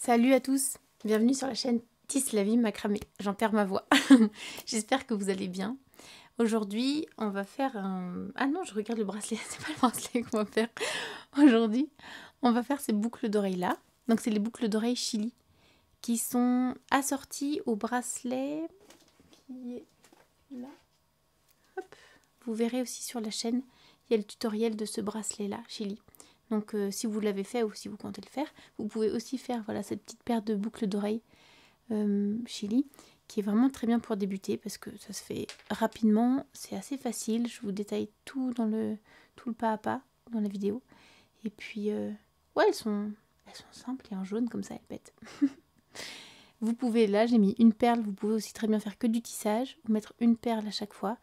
Salut à tous, bienvenue sur la chaîne Tisse la vie macramé. J'en perds ma voix. J'espère que vous allez bien. Aujourd'hui, on va faire un... Ah non, je regarde le bracelet, c'est pas le bracelet qu'on va faire. Aujourd'hui, on va faire ces boucles d'oreilles là. Donc c'est les boucles d'oreilles Chili qui sont assorties au bracelet qui est là. Hop. Vous verrez aussi sur la chaîne, il y a le tutoriel de ce bracelet là, Chili. Donc si vous l'avez fait ou si vous comptez le faire, vous pouvez aussi faire voilà, cette petite paire de boucles d'oreilles Chili qui est vraiment très bien pour débuter parce que ça se fait rapidement, c'est assez facile. Je vous détaille tout le pas à pas dans la vidéo. Et puis ouais, elles sont simples et en jaune comme ça elles pètent. Vous pouvez, là j'ai mis une perle, vous pouvez aussi très bien faire que du tissage ou mettre une perle à chaque fois.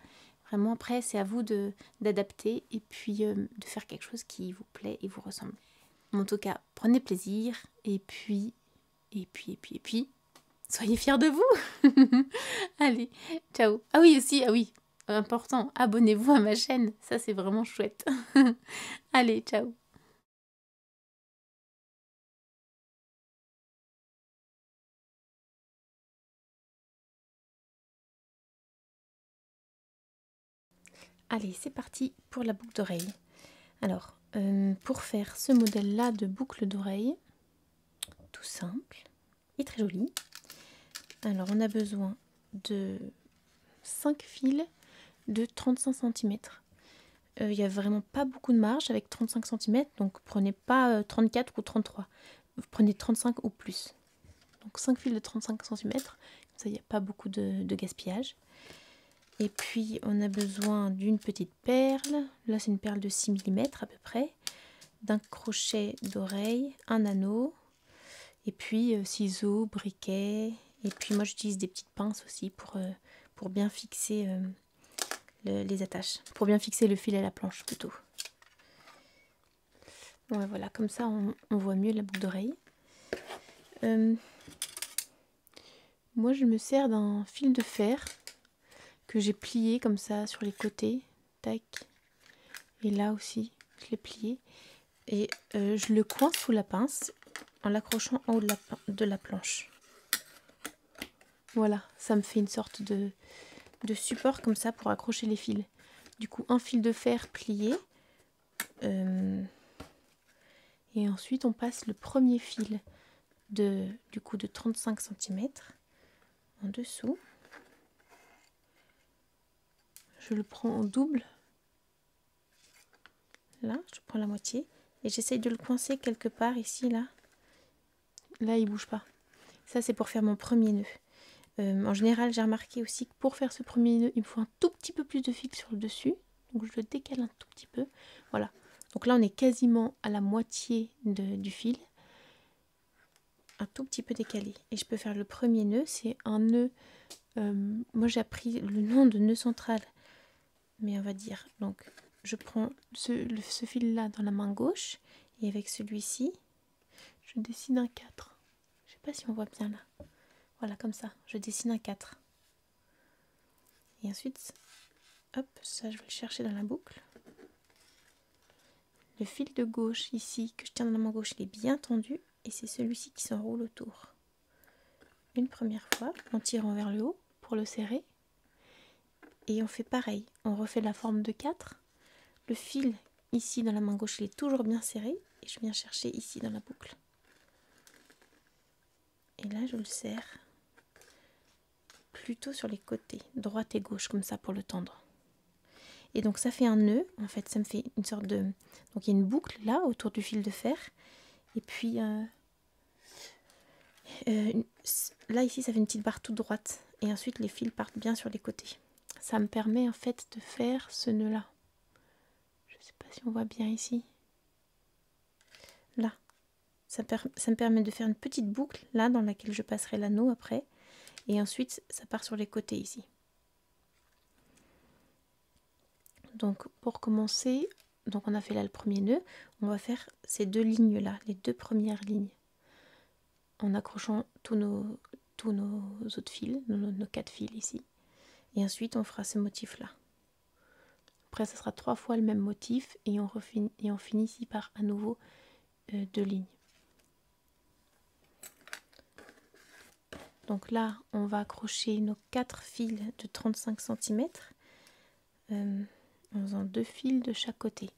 Vraiment, après, c'est à vous d'adapter et puis de faire quelque chose qui vous plaît et vous ressemble. En tout cas, prenez plaisir et puis, soyez fiers de vous. Allez, ciao. Ah oui, aussi, ah oui, important, abonnez-vous à ma chaîne. Ça, c'est vraiment chouette. Allez, ciao. Allez, c'est parti pour la boucle d'oreille. Alors, pour faire ce modèle-là de boucle d'oreille, tout simple et très joli. Alors, on a besoin de 5 fils de 35 cm. Il n'y a vraiment pas beaucoup de marge avec 35 cm, donc prenez pas 34 ou 33. Vous prenez 35 ou plus. Donc 5 fils de 35 cm, comme ça il n'y a pas beaucoup de gaspillage. Et puis on a besoin d'une petite perle, là c'est une perle de 6 mm à peu près, d'un crochet d'oreille, un anneau, et puis ciseaux, briquet, et puis moi j'utilise des petites pinces aussi pour bien fixer les attaches, pour bien fixer le fil à la planche plutôt. Ouais, voilà, comme ça on voit mieux la boucle d'oreille. Moi je me sers d'un fil de fer que j'ai plié comme ça sur les côtés, tac, et là aussi je l'ai plié, et je le coince sous la pince en l'accrochant en haut de la planche. Voilà, ça me fait une sorte de support comme ça pour accrocher les fils. Du coup, un fil de fer plié, et ensuite on passe le premier fil de 35 cm en dessous. Je le prends en double. Là, je prends la moitié et j'essaye de le coincer quelque part ici, là. Là, il bouge pas. Ça, c'est pour faire mon premier nœud. En général, j'ai remarqué aussi que pour faire ce premier nœud, il me faut un tout petit peu plus de fil sur le dessus. Donc, je le décale un tout petit peu. Voilà. Donc là, on est quasiment à la moitié du fil. Un tout petit peu décalé. Et je peux faire le premier nœud. C'est un nœud... moi, j'ai appris le nom de nœud central. Mais on va dire... Donc, je prends ce fil-là dans la main gauche. Et avec celui-ci, je dessine un 4. Je sais pas si on voit bien là. Voilà, comme ça. Je dessine un 4. Et ensuite, hop, ça je vais le chercher dans la boucle. Le fil de gauche ici, que je tiens dans la main gauche, il est bien tendu. Et c'est celui-ci qui s'enroule autour. Une première fois, en tirant vers le haut pour le serrer. Et on fait pareil. On refait la forme de 4. Le fil ici dans la main gauche, il est toujours bien serré. Et je viens chercher ici dans la boucle. Et là, je le serre plutôt sur les côtés, droite et gauche, comme ça pour le tendre. Et donc ça fait un nœud, en fait ça me fait une sorte de... Donc il y a une boucle là autour du fil de fer. Et puis là ici ça fait une petite barre toute droite. Et ensuite les fils partent bien sur les côtés. Ça me permet en fait de faire ce nœud là. Je ne sais pas si on voit bien ici. Là. Ça me permet de faire une petite boucle là dans laquelle je passerai l'anneau après. Et ensuite ça part sur les côtés ici. Donc pour commencer, donc on a fait là le premier nœud, on va faire ces deux lignes là, les deux premières lignes, en accrochant tous nos autres fils, nos 4 fils ici. Et ensuite on fera ce motif là. Après ça sera 3 fois le même motif et on finit ici par à nouveau 2 lignes. Donc là, on va accrocher nos 4 fils de 35 cm en faisant 2 fils de chaque côté.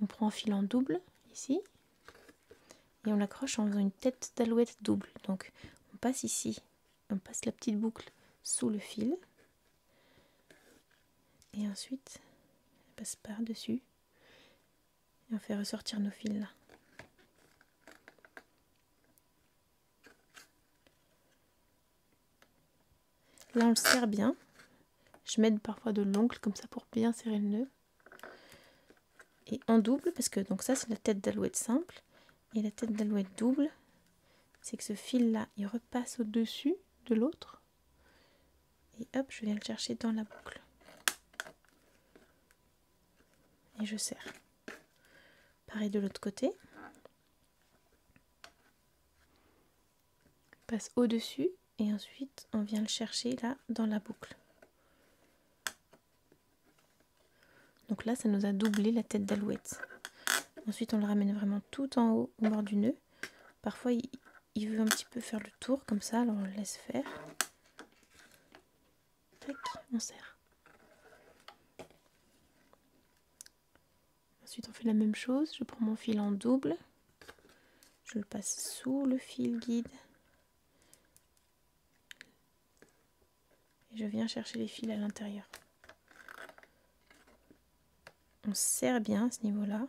On prend un fil en double ici et on l'accroche en faisant une tête d'alouette double. Donc on passe ici, on passe la petite boucle sous le fil et ensuite on passe par-dessus et on fait ressortir nos fils là. Là on le serre bien. Je m'aide parfois de l'ongle comme ça pour bien serrer le nœud. Et en double, parce que donc ça c'est la tête d'alouette simple. Et la tête d'alouette double, c'est que ce fil là, il repasse au-dessus de l'autre. Et hop, je viens le chercher dans la boucle. Et je serre. Pareil de l'autre côté. On passe au-dessus et ensuite on vient le chercher là dans la boucle. Donc là, ça nous a doublé la tête d'alouette. Ensuite, on le ramène vraiment tout en haut au bord du nœud. Parfois, il veut un petit peu faire le tour comme ça, alors on le laisse faire. Tac, on serre. Ensuite, on fait la même chose. Je prends mon fil en double. Je le passe sous le fil guide. Et je viens chercher les fils à l'intérieur. On serre bien à ce niveau-là.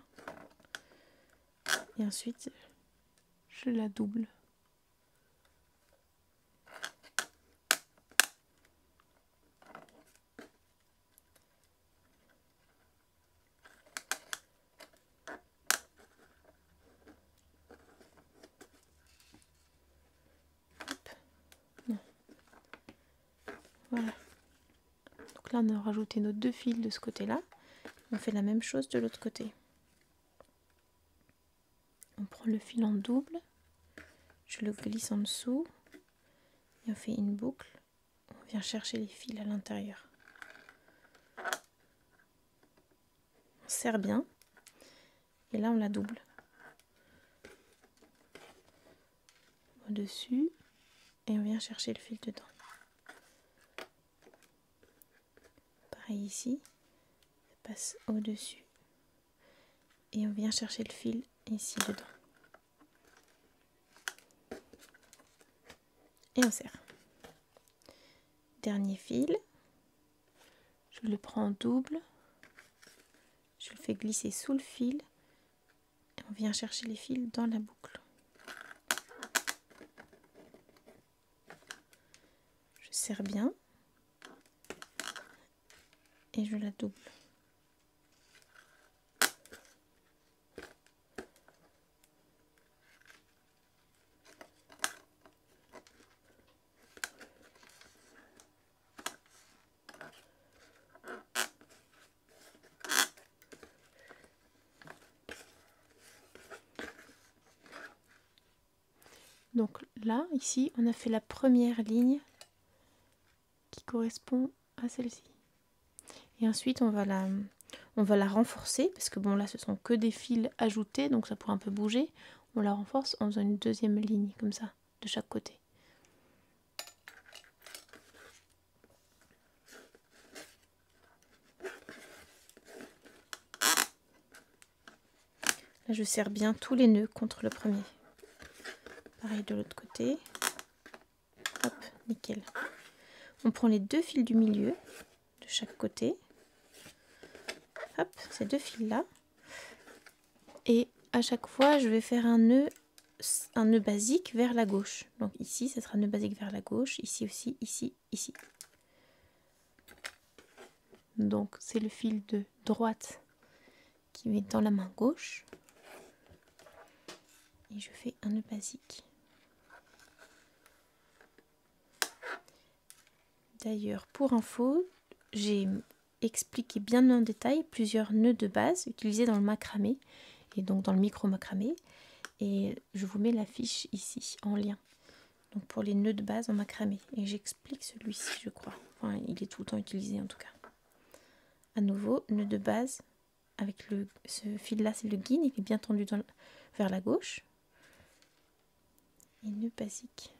Et ensuite, je la double. Hop. Non. Voilà. Donc là, on a rajouté nos 2 fils de ce côté-là. On fait la même chose de l'autre côté. On prend le fil en double, je le glisse en dessous et on fait une boucle. On vient chercher les fils à l'intérieur. On serre bien et là on la double. Au-dessus et on vient chercher le fil dedans. Pareil ici, ça passe au-dessus et on vient chercher le fil ici dedans. Et on serre. Dernier fil, je le prends en double, je le fais glisser sous le fil et on vient chercher les fils dans la boucle. Je serre bien et je la double. Donc là, ici, on a fait la première ligne qui correspond à celle-ci. Et ensuite, on va la renforcer, parce que bon, là, ce sont que des fils ajoutés, donc ça pourrait un peu bouger. On la renforce en faisant une deuxième ligne, comme ça, de chaque côté. Là, je serre bien tous les nœuds contre le premier. Pareil de l'autre côté. Hop, nickel. On prend les 2 fils du milieu, de chaque côté. Hop, ces 2 fils-là. Et à chaque fois, je vais faire un nœud basique vers la gauche. Donc ici, ce sera un nœud basique vers la gauche. Ici aussi, ici, ici. Donc c'est le fil de droite qui met dans la main gauche. Et je fais un nœud basique. D'ailleurs, pour info, j'ai expliqué bien en détail plusieurs nœuds de base utilisés dans le macramé et donc dans le micro macramé. Et je vous mets la fiche ici en lien. Donc pour les nœuds de base en macramé. Et j'explique celui-ci, je crois. Enfin, il est tout le temps utilisé en tout cas. À nouveau, nœud de base avec ce fil-là, c'est le guide, il est bien tendu vers la gauche. Et nœud basique.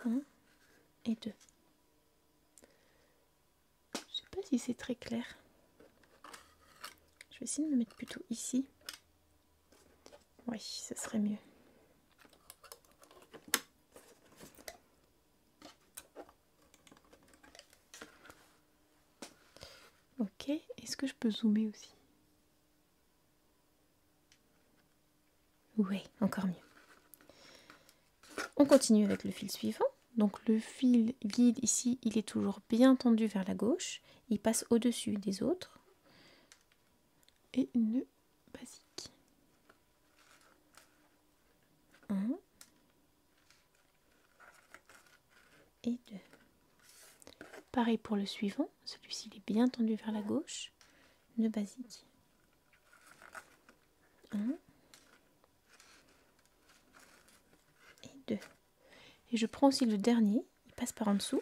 1 et 2. Je sais pas si c'est très clair. Je vais essayer de me mettre plutôt ici. Oui, ça serait mieux. Ok, est-ce que je peux zoomer aussi? Oui, encore mieux. On continue avec le fil suivant. Donc le fil guide ici, il est toujours bien tendu vers la gauche. Il passe au-dessus des autres. Et une nœud basique. 1 et 2. Pareil pour le suivant. Celui-ci, il est bien tendu vers la gauche. Nœud basique. 1 et 2. Et je prends aussi le dernier. Il passe par en dessous.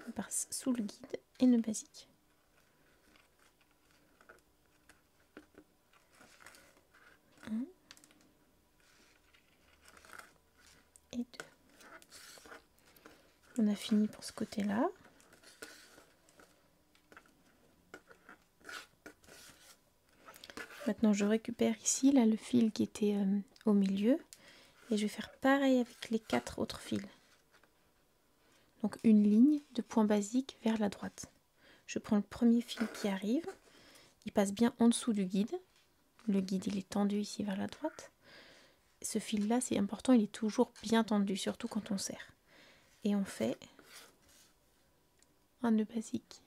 Il passe sous le guide et nœud basique. 1 et 2. On a fini pour ce côté-là. Maintenant, je récupère ici là, le fil qui était au milieu. Et je vais faire pareil avec les 4 autres fils. Donc une ligne de point basique vers la droite. Je prends le premier fil qui arrive. Il passe bien en dessous du guide. Le guide, il est tendu ici vers la droite. Ce fil-là, c'est important, il est toujours bien tendu, surtout quand on serre. Et on fait un nœud basique.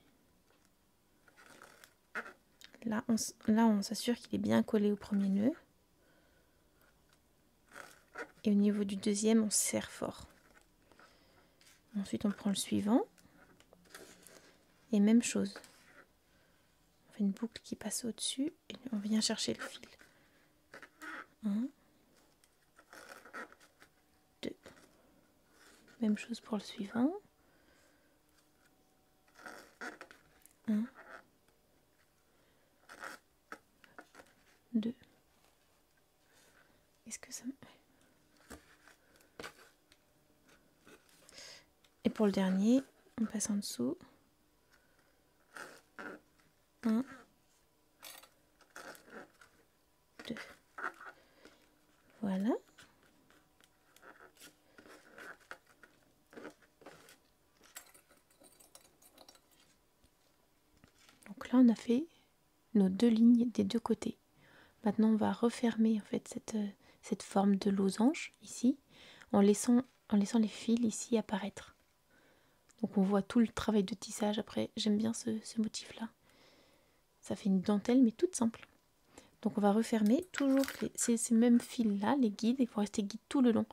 Là, on s'assure qu'il est bien collé au premier nœud. Et au niveau du deuxième, on serre fort. Ensuite, on prend le suivant. Et même chose. On fait une boucle qui passe au-dessus et on vient chercher le fil. 1, 2. Même chose pour le suivant. 1, 2. Est-ce que ça... Et pour le dernier, on passe en dessous. 1, 2. Voilà. Donc là, on a fait nos 2 lignes des 2 côtés. Maintenant, on va refermer en fait cette forme de losange ici, en laissant les fils ici apparaître. Donc on voit tout le travail de tissage. Après, j'aime bien ce motif-là. Ça fait une dentelle, mais toute simple. Donc on va refermer toujours ces mêmes fils-là, les guides. Il faut rester guide tout le long.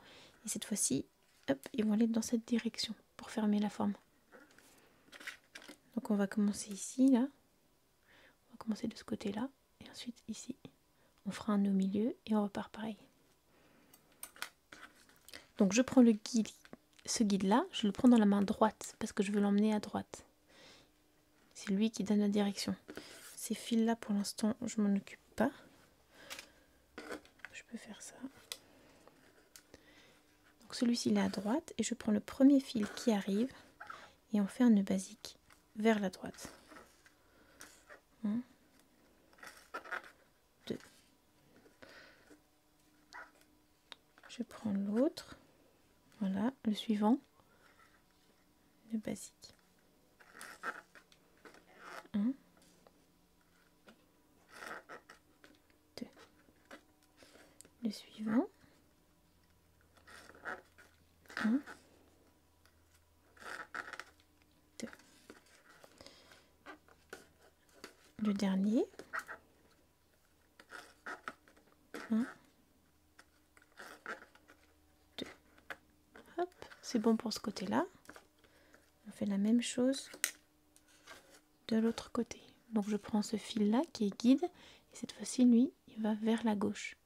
Et cette fois-ci, hop, ils vont aller dans cette direction pour fermer la forme. Donc on va commencer ici, là. On va commencer de ce côté-là. Et ensuite ici. On fera un nœud au milieu et on repart pareil. Donc je prends le guide, ce guide-là, je le prends dans la main droite parce que je veux l'emmener à droite. C'est lui qui donne la direction. Ces fils-là, pour l'instant, je m'en occupe pas. Je peux faire ça. Donc celui-ci, il est à droite et je prends le premier fil qui arrive et on fait un nœud basique vers la droite. 1, 2. Je prends l'autre. Voilà, le suivant. Nœud basique. 1, 2. Le suivant. 1, 2. Le dernier. 1, 2. Hop, c'est bon pour ce côté-là. On fait la même chose de l'autre côté. Donc je prends ce fil-là qui est guide. Et cette fois-ci, lui, il va vers la gauche.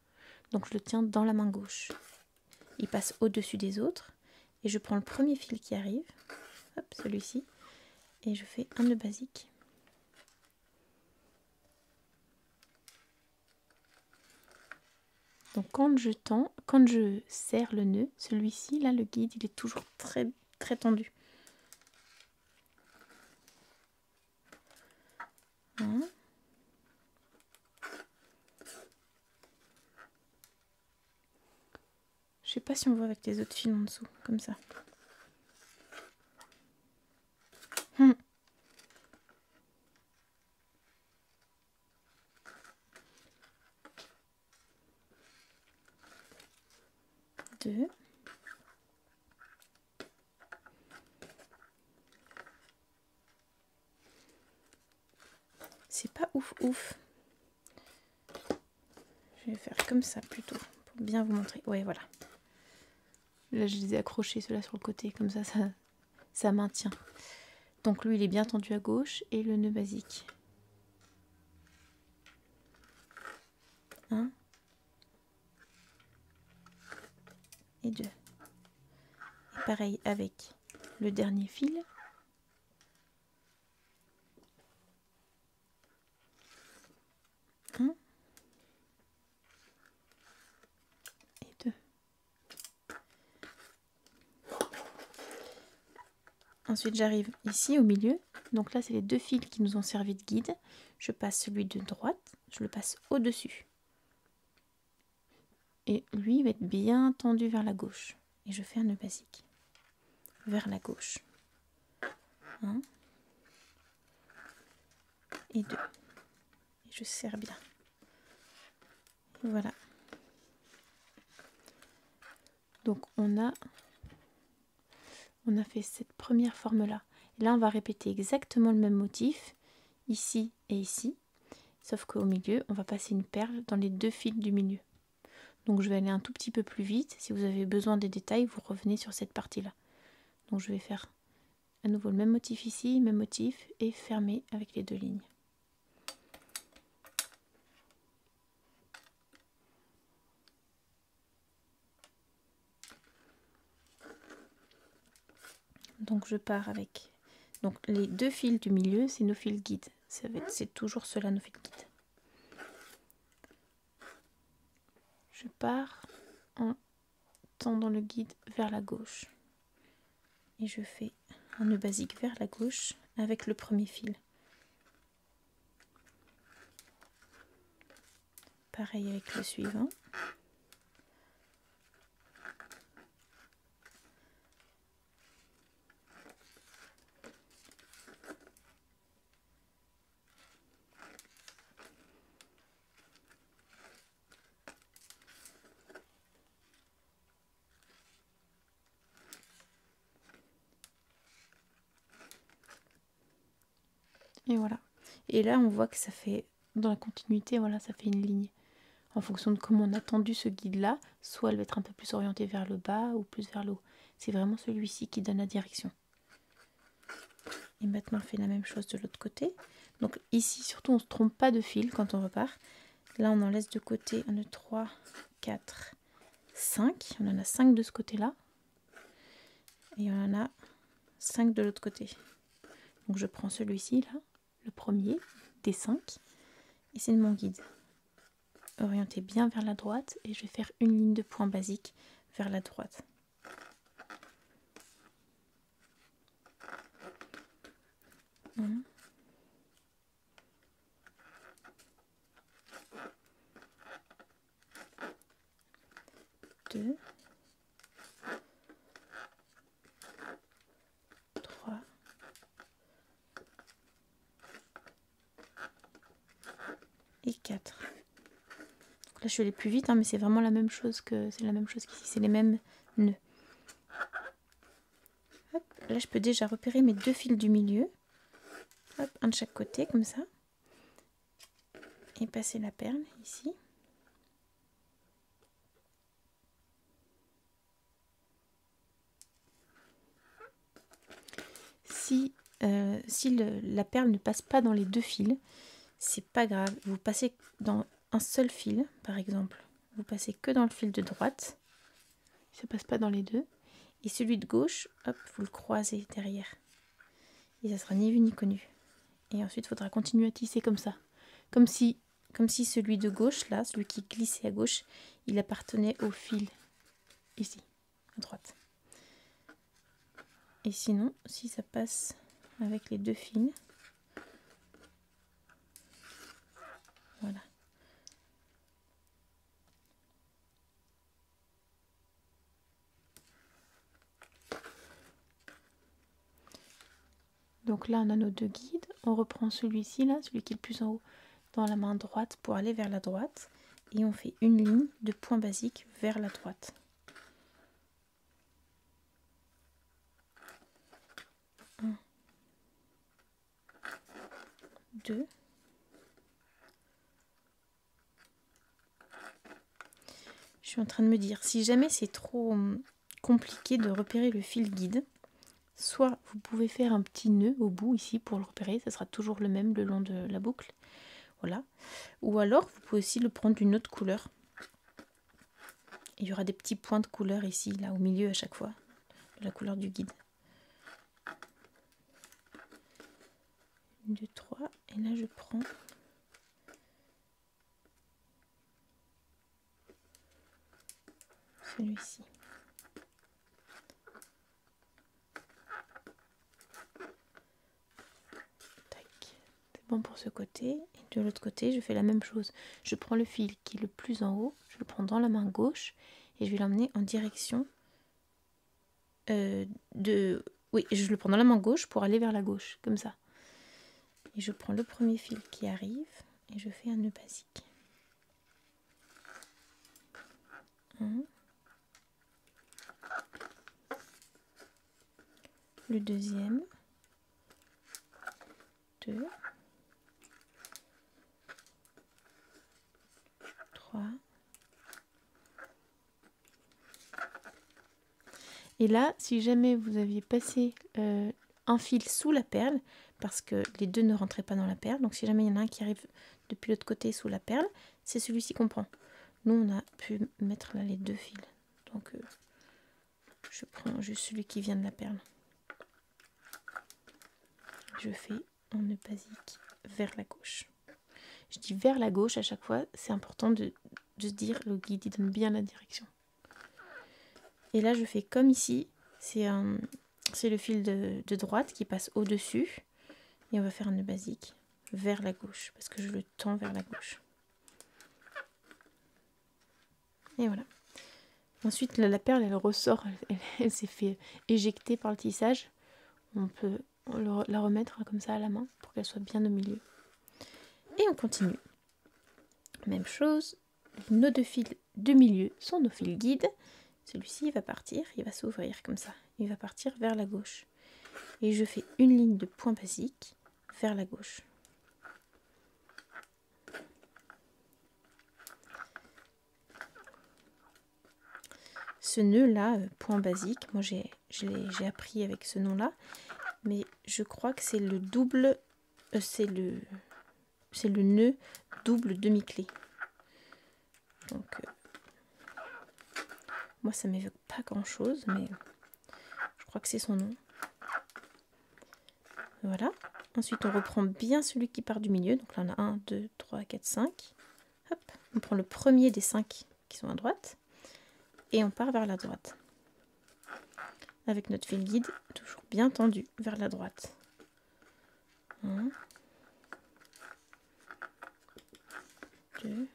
Donc je le tiens dans la main gauche. Il passe au-dessus des autres. Et je prends le premier fil qui arrive. Hop, celui-ci. Et je fais un nœud basique. Donc quand je serre le nœud, celui-ci, là, le guide, il est toujours très très tendu. Hein. Je sais pas si on voit avec les autres fils en dessous, comme ça. Deux. C'est pas ouf ouf. Je vais faire comme ça plutôt, pour bien vous montrer. Ouais, voilà. Là, je les ai accrochés, ceux-là, sur le côté, comme ça maintient. Donc lui, il est bien tendu à gauche, et le nœud basique. 1 et 2. Et pareil avec le dernier fil. 1 et 2. Ensuite, j'arrive ici au milieu. Donc là, c'est les deux fils qui nous ont servi de guide. Je passe celui de droite, je le passe au-dessus. Et lui, il va être bien tendu vers la gauche. Et je fais un nœud basique. Vers la gauche. 1 et 2. Et je serre bien. Et voilà. Donc on a fait cette première forme-là. Et là, on va répéter exactement le même motif, ici et ici. Sauf qu'au milieu, on va passer une perle dans les deux fils du milieu. Donc je vais aller un tout petit peu plus vite. Si vous avez besoin des détails, vous revenez sur cette partie-là. Donc je vais faire à nouveau le même motif ici, même motif, et fermer avec les deux lignes. Donc je pars avec les deux fils du milieu, c'est nos fils guides. C'est toujours cela, nos fils guides. Je pars en tendant le guide vers la gauche. Et je fais un nœud basique vers la gauche avec le premier fil. Pareil avec le suivant. Et voilà. Et là, on voit que ça fait, dans la continuité, voilà, ça fait une ligne. En fonction de comment on a tendu ce guide-là, soit elle va être un peu plus orientée vers le bas ou plus vers le haut. C'est vraiment celui-ci qui donne la direction. Et maintenant, on fait la même chose de l'autre côté. Donc ici, surtout, on ne se trompe pas de fil quand on repart. Là, on en laisse de côté 1, 2, 3, 4, 5. On en a 5 de ce côté-là. Et on en a 5 de l'autre côté. Donc je prends celui-ci, là, le premier des 5. Et c'est mon guide. Orienté bien vers la droite. Et je vais faire une ligne de point basique vers la droite. Un. 2, 3, et 4. Donc là, je vais aller plus vite, hein, mais c'est vraiment la même chose qu'ici, c'est les mêmes nœuds. Hop, là, je peux déjà repérer mes deux fils du milieu. Hop, un de chaque côté, comme ça. Et passer la perle ici. Si la perle ne passe pas dans les deux fils, c'est pas grave. Vous passez dans un seul fil, par exemple. Vous passez que dans le fil de droite. Ça passe pas dans les deux. Et celui de gauche, hop, vous le croisez derrière. Et ça sera ni vu ni connu. Et ensuite, il faudra continuer à tisser comme ça. Comme si celui de gauche, là, celui qui glissait à gauche, il appartenait au fil, ici, à droite. Et sinon, si ça passe avec les 2 fils, voilà. Donc là, on a nos 2 guides. On reprend celui-ci, là, celui qui est le plus en haut, dans la main droite pour aller vers la droite. Et on fait une ligne de point basique vers la droite. 1, 2. Je suis en train de me dire, si jamais c'est trop compliqué de repérer le fil guide, soit vous pouvez faire un petit nœud au bout ici pour le repérer, ça sera toujours le même le long de la boucle. Voilà. Ou alors vous pouvez aussi le prendre d'une autre couleur. Il y aura des petits points de couleur ici, là au milieu à chaque fois, de la couleur du guide. 1, 2, 3, et là je prends celui-ci. C'est bon pour ce côté. Et de l'autre côté, je fais la même chose. Je prends le fil qui est le plus en haut, je le prends dans la main gauche et je vais l'emmener en direction Oui, je le prends dans la main gauche pour aller vers la gauche, comme ça. Et je prends le premier fil qui arrive et je fais un nœud basique. 1. Le deuxième. 2. 3. Et là, si jamais vous aviez passé un fil sous la perle, parce que les deux ne rentraient pas dans la perle, donc si jamais il y en a un qui arrive depuis l'autre côté sous la perle, c'est celui-ci qu'on prend. Nous, on a pu mettre là les 2 fils. Donc, je prends juste celui qui vient de la perle. Je fais un nœud basique vers la gauche. Je dis vers la gauche à chaque fois, c'est important de se dire, le guide il donne bien la direction. Et là, je fais comme ici, c'est le fil de droite qui passe au-dessus. Et on va faire un nœud basique vers la gauche, parce que je le tends vers la gauche. Et voilà. Ensuite, la perle, elle ressort, elle s'est fait éjecter par le tissage. On peut la remettre comme ça à la main pour qu'elle soit bien au milieu. Et on continue. Même chose, nos 2 fils de milieu sont nos fils guides. Celui-ci, il va partir, il va s'ouvrir comme ça. Il va partir vers la gauche. Et je fais une ligne de point basique vers la gauche. Ce nœud-là, point basique, moi j'ai appris avec ce nom-là, mais je crois que c'est le double, c'est le nœud double demi-clé. Donc, moi ça m'évoque pas grand-chose, mais je crois que c'est son nom. Voilà. Ensuite, on reprend bien celui qui part du milieu. Donc là, on a 1, 2, 3, 4, 5. Hop. On prend le premier des 5 qui sont à droite. Et on part vers la droite. Avec notre fil guide toujours bien tendu vers la droite. 1, 2,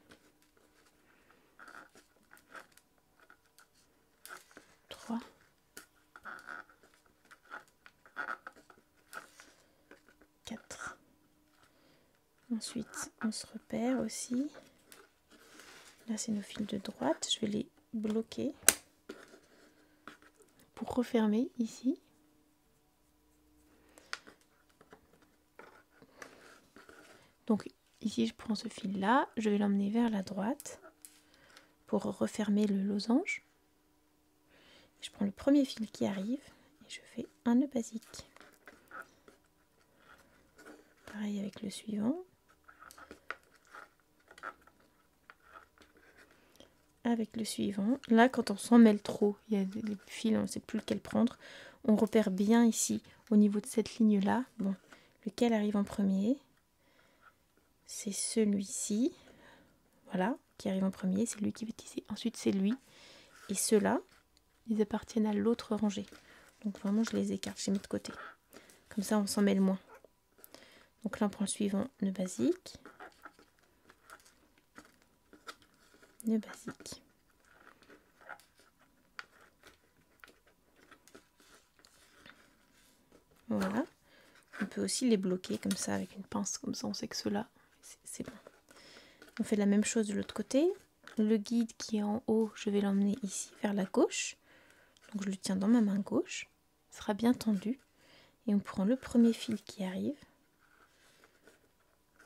3, 4. Ensuite, on se repère aussi. Là, c'est nos fils de droite. Je vais les bloquer pour refermer ici. Donc ici, je prends ce fil-là, je vais l'emmener vers la droite pour refermer le losange. Je prends le premier fil qui arrive et je fais un nœud basique. Pareil avec le suivant. Avec le suivant. Là, quand on s'en mêle trop, il y a des fils, on ne sait plus lequel prendre. On repère bien ici, au niveau de cette ligne-là, bon, lequel arrive en premier. C'est celui-ci, voilà, qui arrive en premier, c'est lui qui va tisser. Ensuite, c'est lui. Et ceux-là, ils appartiennent à l'autre rangée. Donc vraiment, je les écarte, je les mets de côté. Comme ça, on s'en mêle moins. Donc là, on prend le suivant, nœud basique. Nœud basique. Voilà. On peut aussi les bloquer comme ça avec une pince, comme ça on sait que ceux-là, c'est bon. On fait la même chose de l'autre côté. Le guide qui est en haut, je vais l'emmener ici vers la gauche. Donc je le tiens dans ma main gauche. Il sera bien tendu. Et on prend le premier fil qui arrive.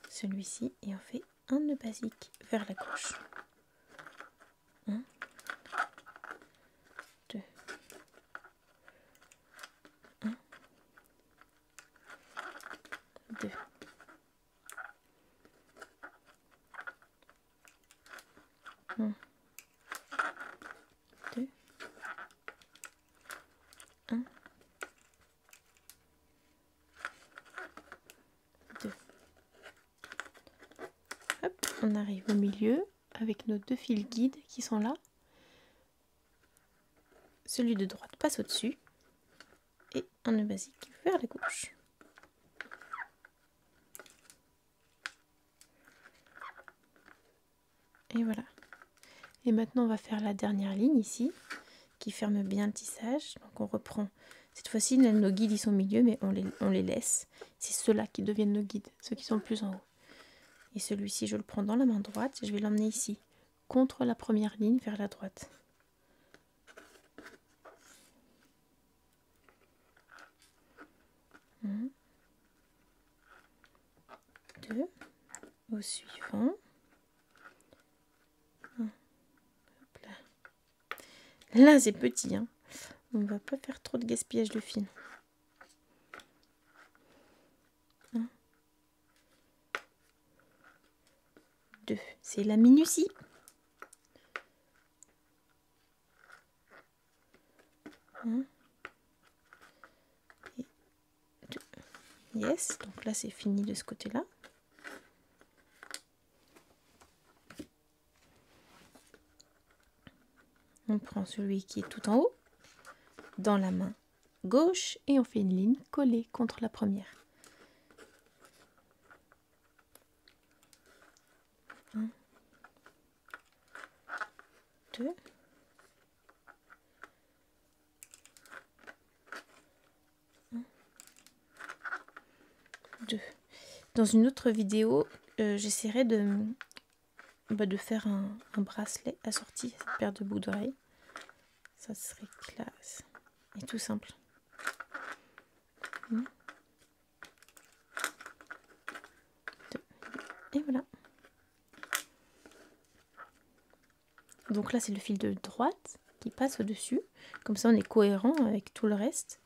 Celui-ci. Et on fait un nœud basique vers la gauche. 1, 2, 1, 2. 1, 2, 1, 2. Hop, on arrive au milieu avec nos deux fils guides qui sont là. Celui de droite passe au-dessus et un nœud basique vers la gauche. Et voilà. Et maintenant, on va faire la dernière ligne ici, qui ferme bien le tissage. Donc on reprend. Cette fois-ci, nos guides ils sont au milieu, mais on les laisse. C'est ceux-là qui deviennent nos guides, ceux qui sont le plus en haut. Et celui-ci, je le prends dans la main droite et je vais l'emmener ici, contre la première ligne vers la droite. Un, 2, au suivant. Là, c'est petit, hein. On va pas faire trop de gaspillage de fil. 1, 2. C'est la minutie. 1 et 2. Yes. Donc là, c'est fini de ce côté-là. On prend celui qui est tout en haut, dans la main gauche, et on fait une ligne collée contre la première. 1, 2, 1, 2. Dans une autre vidéo, j'essaierai de faire un bracelet assorti à cette paire de boucles d'oreilles. Ça serait classe et tout simple. 1, 2, et voilà. Donc là, c'est le fil de droite qui passe au-dessus. Comme ça, on est cohérent avec tout le reste.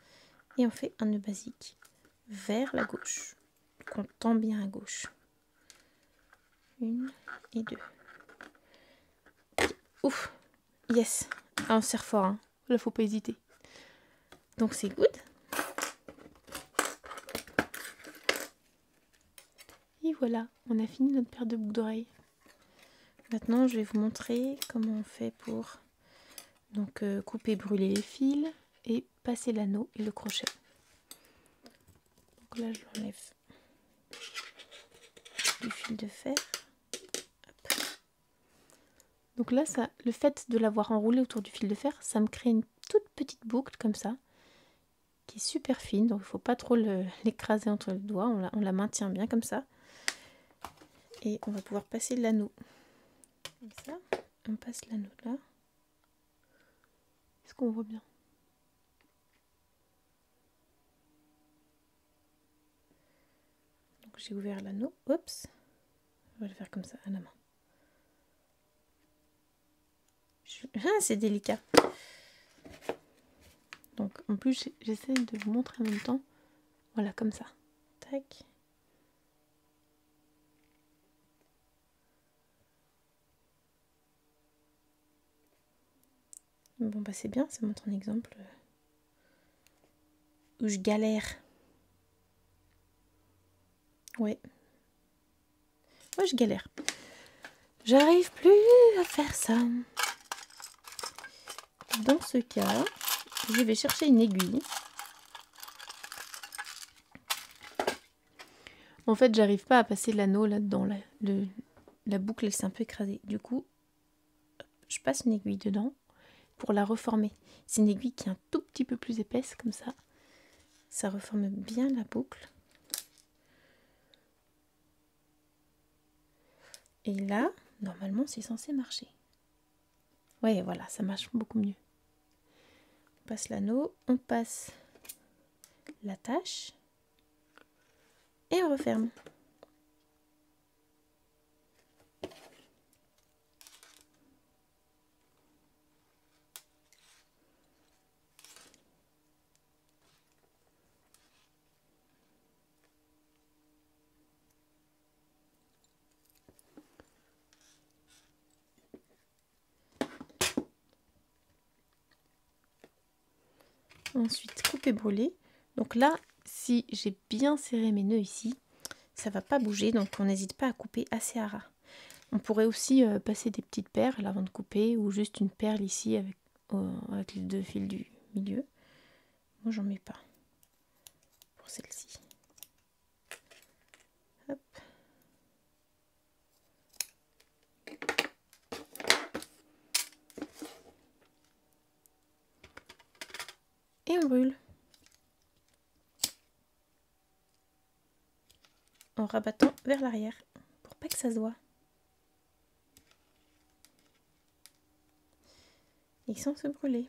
Et on fait un nœud basique vers la gauche. On tend bien à gauche. 1 et 2. Ouf, yes. Ah, on serre fort, hein. Là, faut pas hésiter. Donc c'est good. Et voilà, on a fini notre paire de boucles d'oreilles. Maintenant, je vais vous montrer comment on fait pour donc couper, brûler les fils et passer l'anneau et le crochet. Donc là, je l'enlève du fil de fer. Hop. Donc là, ça, le fait de l'avoir enroulé autour du fil de fer, ça me crée une toute petite boucle comme ça, qui est super fine. Donc il ne faut pas trop l'écraser entre les doigts. On la maintient bien comme ça. Et on va pouvoir passer l'anneau. Comme ça, on passe l'anneau là. Est-ce qu'on voit bien? Donc j'ai ouvert l'anneau. Oups. On va le faire comme ça à la main. Ah, c'est délicat. Donc en plus j'essaie de vous montrer en même temps. Voilà, comme ça. Tac. Bon bah c'est bien, ça montre un exemple où je galère. Ouais. Moi je galère. J'arrive plus à faire ça. Dans ce cas, je vais chercher une aiguille. En fait, j'arrive pas à passer l'anneau là-dedans. La boucle, elle s'est un peu écrasée. Du coup, je passe une aiguille dedans pour la reformer. C'est une aiguille qui est un tout petit peu plus épaisse, comme ça. Ça reforme bien la boucle. Et là, normalement, c'est censé marcher. Ouais, voilà, ça marche beaucoup mieux. On passe l'anneau, on passe l'attache et on referme. Ensuite, couper brûler. Donc là, si j'ai bien serré mes nœuds ici, ça va pas bouger, donc on n'hésite pas à couper assez à ras. On pourrait aussi passer des petites perles avant de couper, ou juste une perle ici avec les 2 fils du milieu. Moi, j'en mets pas pour celle-ci. Hop. Et on brûle. En rabattant vers l'arrière, pour pas que ça se voit. Et sans se brûler.